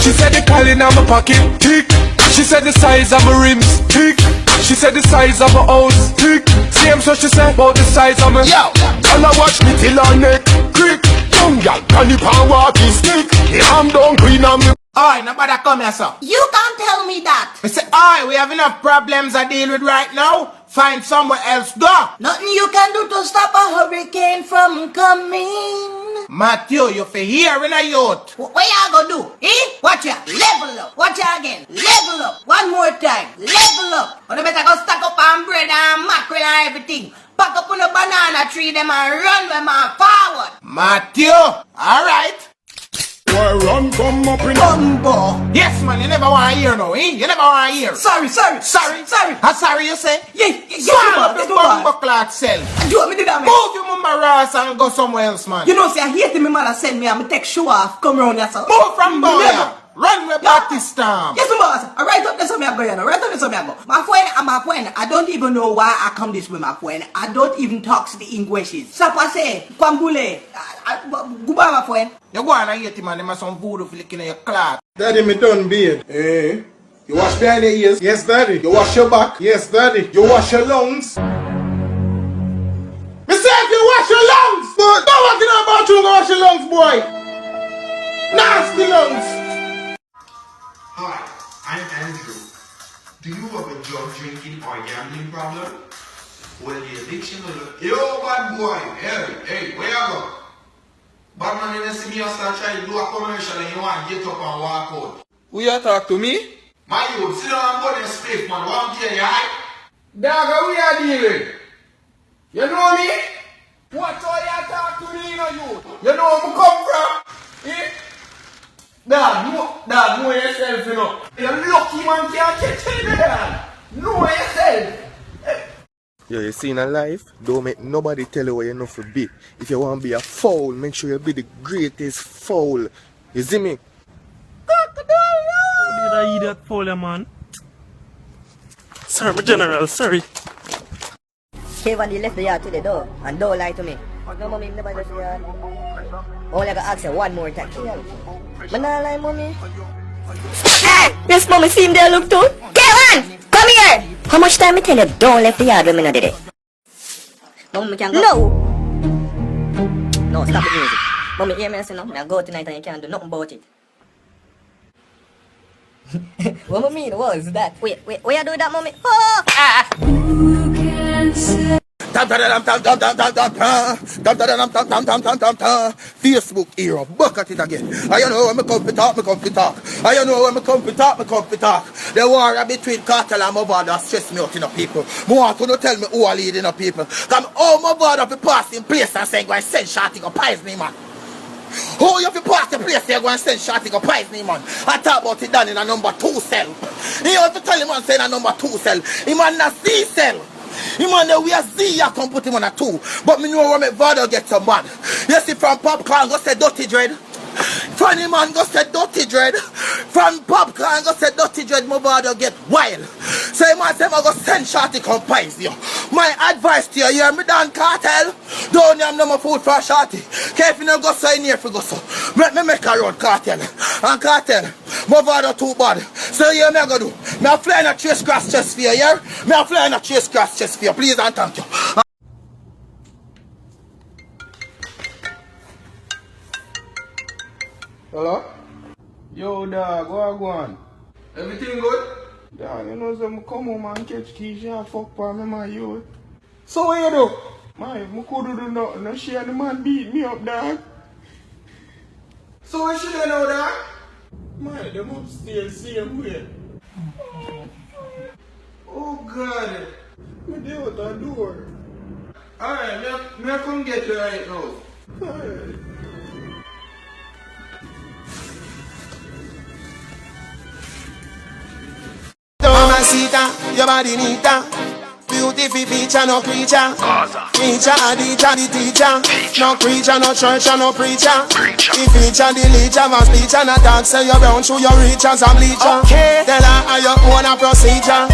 She said the calling on my pocket, tick. She said the size of my rims, tick. She said the size of my house, tick. Same so she said about the size of my. Yo, and I watch me till her neck, crick. Young gal, can you pan walking stick? I'm down green on me. Alright, nobody come here, sir. You can't tell me that. I say, alright, we have enough problems to deal with right now. Find somewhere else, go. Nothing you can do to stop a hurricane from coming. Matthew, you for hearing a youth. What y'all gonna do? Eh? Watch ya. Level up. Watch ya again. Level up. One more time. Level up. Or you better go stack up on bread and mackerel and everything. Pack up on a banana tree them and run them and forward. Matthew, alright. Why run come up in Bumbo. Yes, man, you never want to hear no, eh? You never want to hear. Sorry. Sorry? How sorry you say? Yeah, Swallow the bumbo clock self. Do what me do that, man. Move your mama Ross and go somewhere else, man. You know, say I hate me mother send me and me take show off. Come round here, sir. Move from Boya. Never. Run way back this time. Yes, boss. I write up this on me go, you know. Write up this on me go. My friend, I don't even know why I come this way, my friend. I don't even talk to the Englishes. Sapa say, Kwambule. Goodbye, my friend. You go on and hate him and them have some voodoo flicking in your clock. Daddy, me done beard. Eh? You wash behind your ears? Yes, daddy. You wash your back? Yes, daddy. You wash your lungs? Me say if you wash your lungs! But don't want to know about you, go wash your lungs, boy! Nasty lungs! Hi, I'm Andrew. Do you have a drug drinking or gambling problem? Well, the addiction will... Yo, bad boy! Hey, where you go? Bad man, you see me and start trying to do a commercial and you want to get up and walk out. Who you talk to me? My youth, sit down and go and split, man. What I'm telling you, right? Dog, how we are dealing? You know me? What how you talk to me, you know you? You know where I come from? Eh? Dog, know yourself, you know. You're lucky man can't catch me, dog. Know yourself. Yo, you see in a life, don't make nobody tell you what you know for be. If you want to be a foul, make sure you be the greatest foul. You see me? How did I eat that foul, man? Sorry, my general, sorry. Kevin, you left the yard today, though, and don't lie to me. No, mommy, never left the yard. Only I gotta ask you one more time. But not lie, mommy. Hey! Yes, mommy, see him there, look too. Kevin! Come here! How much time I tell you don't left the yard when me not did it? Mommy, can go? No! No, stop the music. Mommy, hear me and say no. Now go tonight and you can't do nothing about it. What I mean was that? Wait, where you do that, mommy? Oh! Facebook era, buck at it again. I know when me come to talk. I know when me come to talk. The war between cartel and my brother stress me out in the people. I want to tell me who are leading the people. Come, oh my brother for passing place and saying go and send shot to go poison me, man. Oh, you have to pass the place there, go and send shot to go poison me, man. I talk about it done in a number 2 cell. You have to tell him man saying a number 2 cell. He man a C cell. He man the way a Z I can put him on a 2. But me know where my father get some man. You see from popcorn go say dirty dread. Funny man go say dirty dread. From popcorn go say dirty dread, my father get wild. So he man say I go send shorty come pies you. My advice to you, hear me Dan cartel. Don't have no more food for shorty. If you no go so in here for go so. Let me make a road cartel. And cartel, my father too bad. So here me I go do. Me a fly in a chase grass chest for you, yeah? Me a fly in a chase grass chest for you, please and thank you. Hello? Yo, dog, what go on? Everything good? Dog, you know some come home and catch Keisha and fuck for me, my youth. So what you do? My, I couldn't do nothing. No share the man beat me up, dog. So what should I know that? My, them upstairs same way. Oh God. Me there with the door. Alright, me come get you right now. Alright. Mamacita, your body nita. Beautiful feature, no creature. Teacher, the teacher. No creature, no church, no preacher. The feature, the leacher, my speech and a dog. Say you're brown, show your reach as a bleacher. Tell her how you own a procedure.